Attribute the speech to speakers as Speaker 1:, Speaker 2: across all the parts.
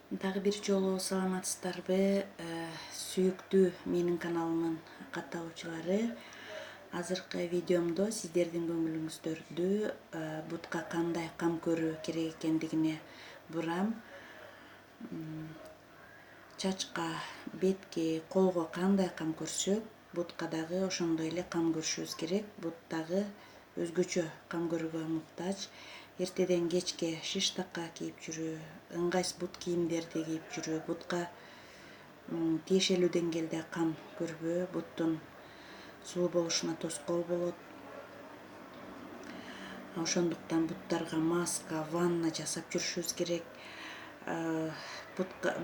Speaker 1: Дагы бир жолу саламатсыздарбы, сүйүктүү менин каналымдын катталуучулары. Азыркы видеомдо сиздердин көңүлүңүздөрдү бутка кандай кам көрүү керек экендигине бурам. Чачка, бетке, колго кандай кам көрсөк, бутка дагы ошондой эле кам көрүшүбүз керек. Бут дагы өзгөчө кам көрүүгө муктаж. Эртеден кечке шиш така кийип жүрүү, ыңгайсыз бут кийимдерди кийип жүрүү, бутка тиешелүү деңгээлде кам көрбөө буттун сулуу болушуна тоскоол болот. Ошондуктан буттарга маска, ванна жасап жүрүшүбүз керек.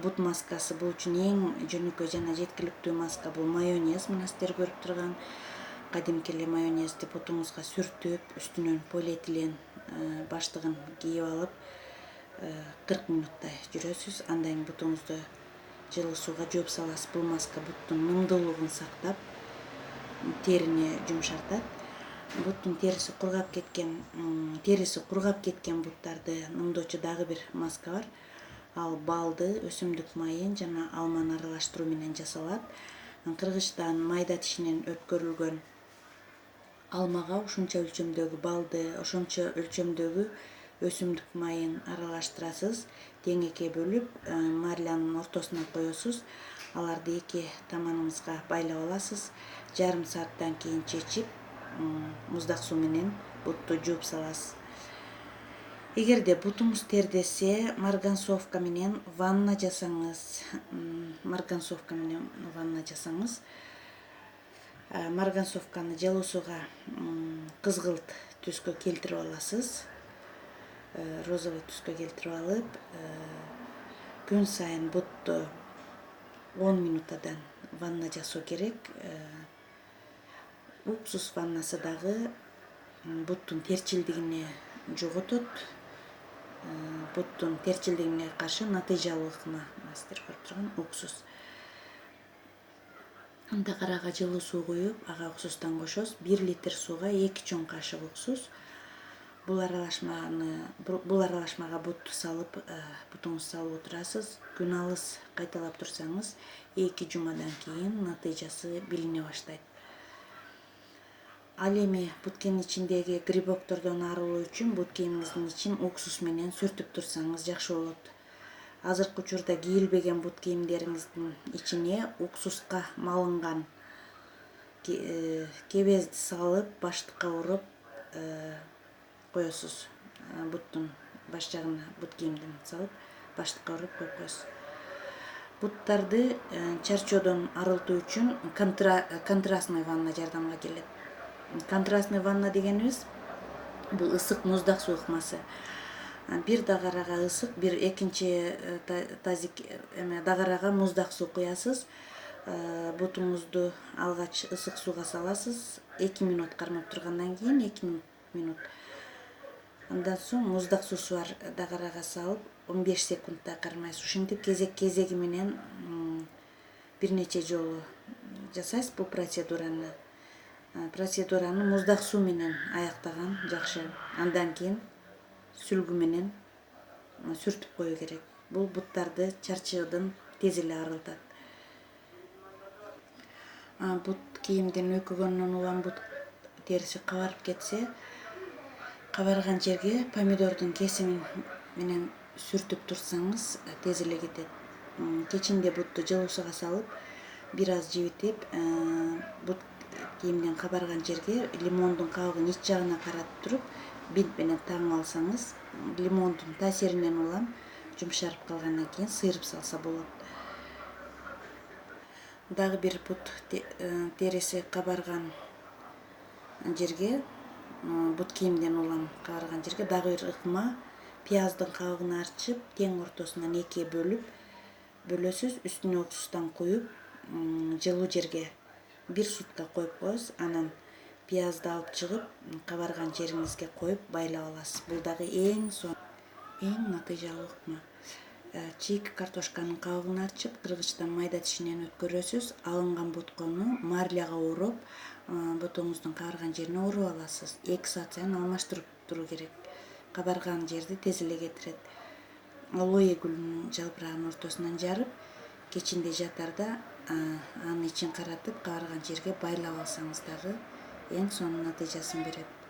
Speaker 1: Бут маскасы бул үчүн эң жөнөкөй жана жеткиликтүү маска бул майонез. Мына сиздер көрүп турган кадимки эле майонезди бутуңузга сүртүп, үстүнөн полиэтилен баштыгын кийип алып, 40 минуттай жүрөсүз. Андан кийин бутуңузду жылуу сууга жууп саласыз. Бул маска буттун нымдуулугун сактап, терини жумшартат. Буттун териси кургап кеткен буттарды нымдоочу дагы бир маска бар. Ал балды, өсүмдүк майын жана алманы аралаштыруу менен жасалат. Кыргычтан майда тишинен өткөрүлгөн алмага ушунча өлчөмдөгү балды, ошончо өлчөмдөгү өсүмдүк майын аралаштырасыз. Теңекке бөлүп, марлянын ортосуна коесуз. Аларды эки таманыңызга байлап аласыз. Жарым сааттан кийин чечип, муздак суу менен бутту жууп саласыз. Эгерде бутуңуз тердесе, марганцовка менен ванна жасаңыз. Марганцовканы жылуу сууга кызгылт түскө келтирип аласыз. Розовый түскө келтирип алып, күн сайын бутту 10 минутадан ванна жасоо керек. Уксус ваннасы дагы буттун терчилдигине жоготот. Буттун терчилдигине каршы натыйжалуу ыкма. Сиздер көрүп турган уксус. Дагарага жылуу суу куюп, ага уксустан кошосуз. 1 литр сууга 2 чоң кашык уксус. Бул аралашмага бутту салып, бутуңузду салып отурасыз. Күн алыс кайталап турсаңыз, 2 жумадан кийин натыйжасы билине баштайт. Ал эми бут кийимдин ичиндеги грибоктордон арылуу үчүн бут кийимиңиздин ичин уксус менен сүртүп турсаңыз жакшы болот. Азыркы учурда кийилбеген бут кийимдериңиздин ичине уксуска малынган кебезди салып, баштыкка уруп коесуз. Буттун баш жагына бут кийимдин салып, баштыкка уруп коюп коесуз. Буттарды чарчоодон арылтуу үчүн контрастный ванна жардамга келет. Контрастный ванна дегенибиз бул ысык муздак суу ыкмасы. Бир дагарага ысык, бир экинчи дагарага муздак суу куясыз. Бутуңузду алгач ысык сууга саласыз. 2 минут кармап тургандан кийин 2 минут. Андан соң муздак суусу бар дагарага салып 15 секундтай кармайсыз. Ушинтип кезеги менен бир нече жолу жасайсыз бул процедураны. Процедураны муздак суу менен аяктаган жакшы. Андан кийин сүлгү менен сүртүп коюу керек. Бул буттарды чарчоодон тез эле арылтат. Бут кийимдин өкүгөнүнөн улам бут териси кабарып кетсе, кабарган жерге помидордун кесими менен сүртүп турсаңыз тез эле кетет. Кечинде бутту жылуу сууга салып, бир аз жибитип, бут кийимден кабарган жерге лимондун кабыгын ич жагына каратып туруп, бинт менен тагып алсаңыз, лимондун таасиринен улам жумшарып калгандан кийин сыйрып салса болот. Дагы бир бут териси кабарган жерге, бут кийимден улам кабарган жерге дагы бир ыкма, пияздын кабыгын арчып, тең ортосунан экиге бөлөсүз, үстүнө уксустан куюп, жылуу жерге 1 сутка коюп коесуз. Анан пиязды алып чыгып, кабарган жериңизге коюп байлап аласыз. Бул дагы эң натыйжалуу ыкма. Чийки картошканын кабыгын арчып, кыргычтан майда тишинен өткөрөсүз. Алынган буткону марляга уруп, бутуңуздун кабарган жерине уруп аласыз. 2 саат сайын алмаштырып туруу керек. Кабарган жерди тез эле кетирет. алоэ гүлүнүн жалбырагынын ортосунан жарып, кечинде жатарда анын ичин каратып каарыган жерге байлап алсаңыз дагы эң сонун натыйжасын берет.